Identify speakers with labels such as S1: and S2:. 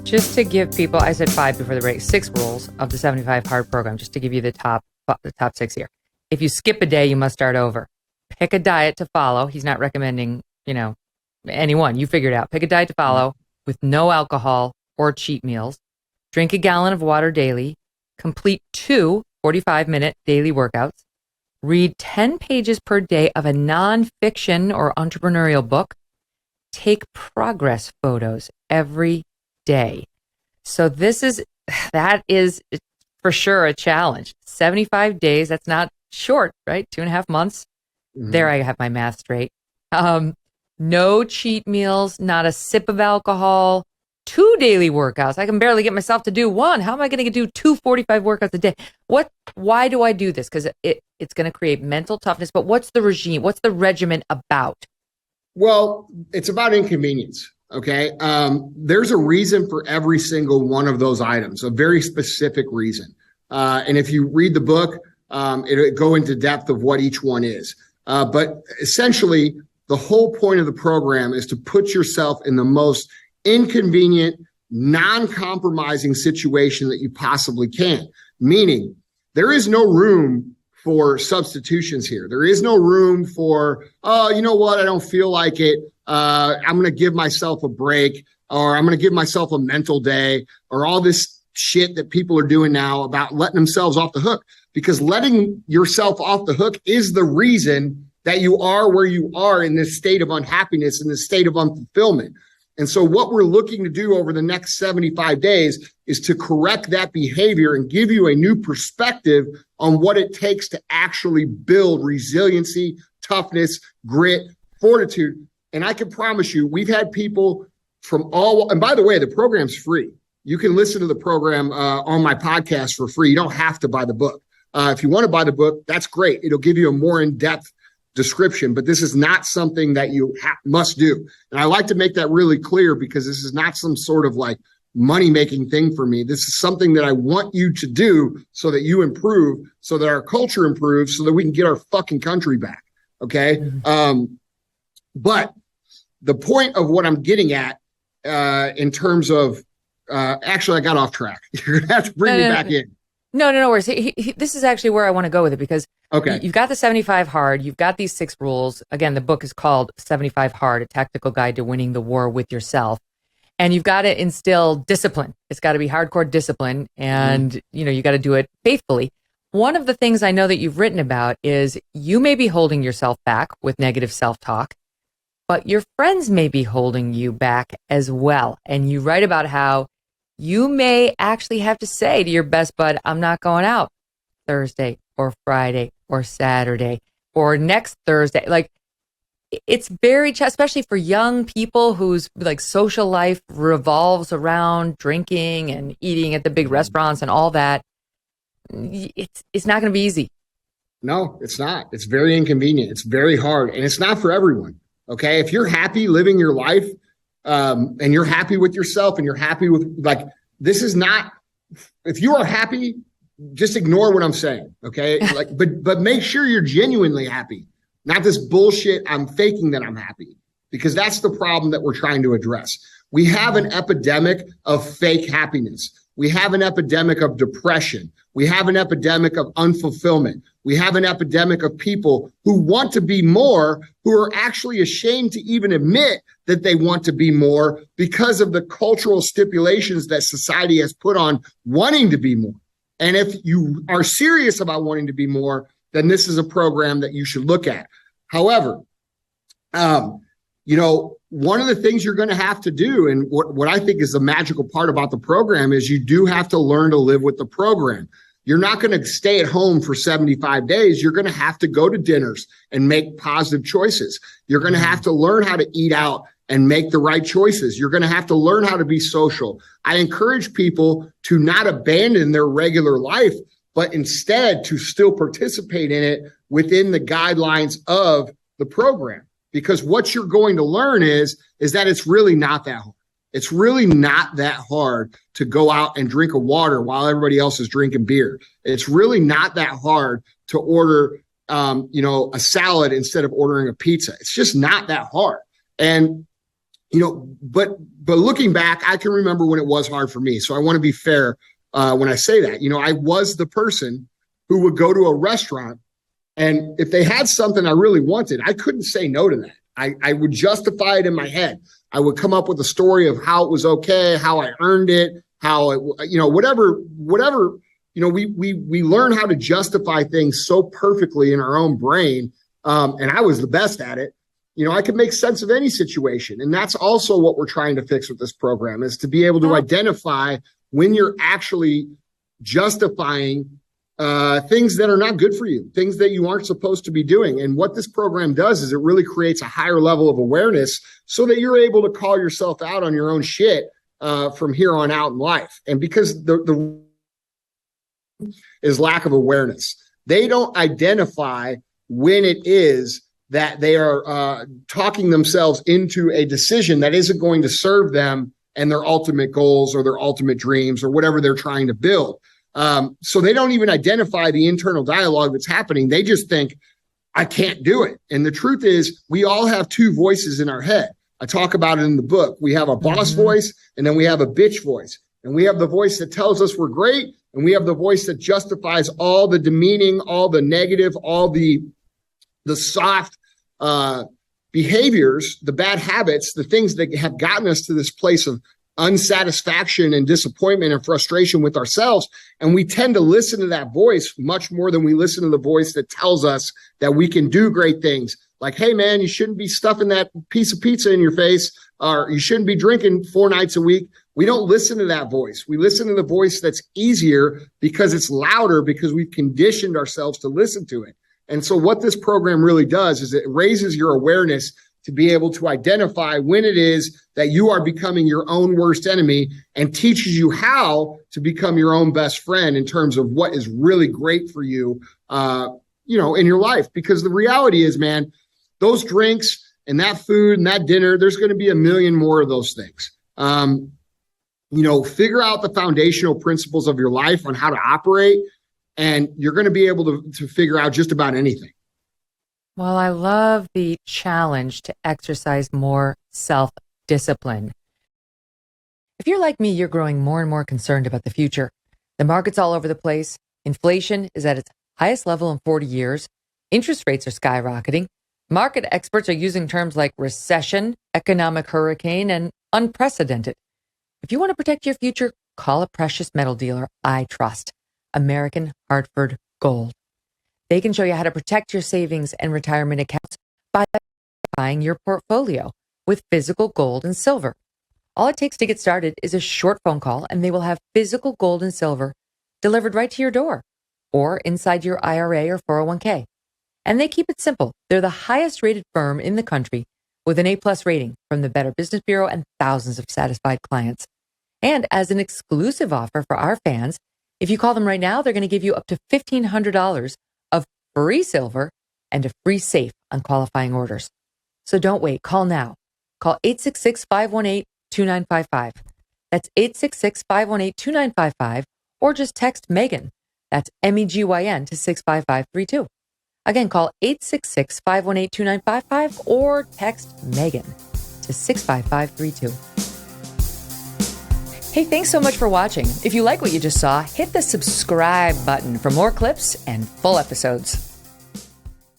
S1: Just to give people, I said 5 before the break, 6 rules of the 75 hard program, just to give you the top 6 here. If you skip a day, you must start over. Pick a diet to follow. He's not recommending, anyone. You figure it out. Pick a diet to follow with no alcohol or cheat meals. Drink a gallon of water daily. Complete 2 45-minute daily workouts. Read 10 pages per day of a nonfiction or entrepreneurial book. Take progress photos every day. So that is for sure a challenge. 75 days, that's not short, right? 2.5 months. Mm-hmm. There I have my math straight. No cheat meals, not a sip of alcohol, 2 daily workouts. I can barely get myself to do 1. How am I going to do 2 45 workouts a day? Why do I do this? Because it's going to create mental toughness. But what's the regime? What's the regimen about?
S2: Well, it's about inconvenience. Okay. There's a reason for every single one of those items, a very specific reason. And if you read the book, it'll go into depth of what each one is. But essentially, the whole point of the program is to put yourself in the most inconvenient, non-compromising situation that you possibly can. Meaning, there is no room for substitutions here. There is no room for, oh, you know what? I don't feel like it. I'm going to give myself a break, or I'm going to give myself a mental day, or all this shit that people are doing now about letting themselves off the hook. Because letting yourself off the hook is the reason that you are where you are in this state of unhappiness, in this state of unfulfillment. And so what we're looking to do over the next 75 days is to correct that behavior and give you a new perspective on what it takes to actually build resiliency, toughness, grit, fortitude. And I can promise you, we've had people from all, and by the way, the program's free. You can listen to the program on my podcast for free. You don't have to buy the book. If you want to buy the book, that's great. It'll give you a more in-depth description, but this is not something that you must do. And I like to make that really clear, because this is not some sort of like money-making thing for me. This is something that I want you to do so that you improve, so that our culture improves, so that we can get our fucking country back. Okay. Mm-hmm. But the point of what I'm getting at in terms of, actually, I got off track. You're going to have to bring me back in.
S1: No worries. This is actually where I want to go with it, because you've got the 75 hard, you've got these 6 rules. Again, the book is called 75 Hard, A Tactical Guide to Winning the War with Yourself. And you've got to instill discipline. It's got to be hardcore discipline, and you got to do it faithfully. One of the things I know that you've written about is you may be holding yourself back with negative self-talk, but your friends may be holding you back as well. And you write about how you may actually have to say to your best bud, I'm not going out Thursday or Friday or Saturday or next Thursday. Like, it's very, especially for young people whose like social life revolves around drinking and eating at the big restaurants and all that. It's not going to be easy.
S2: No, it's not. It's very inconvenient. It's very hard, and it's not for everyone. Okay. If you're happy living your life, and you're happy with yourself, and you're happy with, like, this is not, if you are happy, just ignore what I'm saying. Okay. Like, but make sure you're genuinely happy, not this bullshit. I'm faking that I'm happy, because that's the problem that we're trying to address. We have an epidemic of fake happiness. We have an epidemic of depression. We have an epidemic of unfulfillment. We have an epidemic of people who want to be more, who are actually ashamed to even admit that they want to be more because of the cultural stipulations that society has put on wanting to be more. And if you are serious about wanting to be more, then this is a program that you should look at. However, one of the things you're going to have to do, and what I think is the magical part about the program, is you do have to learn to live with the program. You're not going to stay at home for 75 days. You're going to have to go to dinners and make positive choices. You're going to have to learn how to eat out and make the right choices. You're going to have to learn how to be social. I encourage people to not abandon their regular life, but instead to still participate in it within the guidelines of the program. Because what you're going to learn is that it's really not that hard. It's really not that hard to go out and drink a water while everybody else is drinking beer. It's really not that hard to order, a salad instead of ordering a pizza. It's just not that hard. And, but but looking back, I can remember when it was hard for me. So I want to be fair when I say that. I was the person who would go to a restaurant, and if they had something I really wanted, I couldn't say no to that. I would justify it in my head. I would come up with a story of how it was okay, how I earned it, how it, whatever. We learn how to justify things so perfectly in our own brain, and I was the best at it. I could make sense of any situation. And that's also what we're trying to fix with this program, is to be able to identify when you're actually justifying things that are not good for you, things that you aren't supposed to be doing. And what this program does is it really creates a higher level of awareness so that you're able to call yourself out on your own shit from here on out in life. And because the is lack of awareness, they don't identify when it is that they are talking themselves into a decision that isn't going to serve them and their ultimate goals or their ultimate dreams or whatever they're trying to build. So they don't even identify the internal dialogue that's happening. They just think, I can't do it. And the truth is, we all have two voices in our head. I talk about it in the book. We have a boss voice, and then we have a bitch voice. And we have the voice that tells us we're great, and we have the voice that justifies all the demeaning, all the negative, all the soft behaviors, the bad habits, the things that have gotten us to this place of unsatisfaction and disappointment and frustration with ourselves. And we tend to listen to that voice much more than we listen to the voice that tells us that we can do great things. Like, hey, man, you shouldn't be stuffing that piece of pizza in your face, or you shouldn't be drinking 4 nights a week. We don't listen to that voice. We listen to the voice that's easier because it's louder, because we've conditioned ourselves to listen to it. And so what this program really does is it raises your awareness to be able to identify when it is that you are becoming your own worst enemy, and teaches you how to become your own best friend in terms of what is really great for you, in your life. Because the reality is, man, those drinks and that food and that dinner, there's going to be a million more of those things. Figure out the foundational principles of your life on how to operate, and you're going to be able to figure out just about anything.
S1: Well, I love the challenge to exercise more self-discipline. If you're like me, you're growing more and more concerned about the future. The market's all over the place. Inflation is at its highest level in 40 years. Interest rates are skyrocketing. Market experts are using terms like recession, economic hurricane, and unprecedented. If you want to protect your future, call a precious metal dealer I trust, American Hartford Gold. They can show you how to protect your savings and retirement accounts by buying your portfolio with physical gold and silver. All it takes to get started is a short phone call, and they will have physical gold and silver delivered right to your door or inside your IRA or 401k. And they keep it simple. They're the highest rated firm in the country with an A+ rating from the Better Business Bureau and thousands of satisfied clients. And as an exclusive offer for our fans, if you call them right now, they're going to give you up to $1,500 of free silver and a free safe on qualifying orders. So don't wait. Call now. Call 866-518-2955. That's 866-518-2955, or just text Megyn. That's MEGYN to 65532. Again, call 866-518-2955 or text Megyn to 65532. Hey, thanks so much for watching. If you like what you just saw, hit the subscribe button for more clips and full episodes.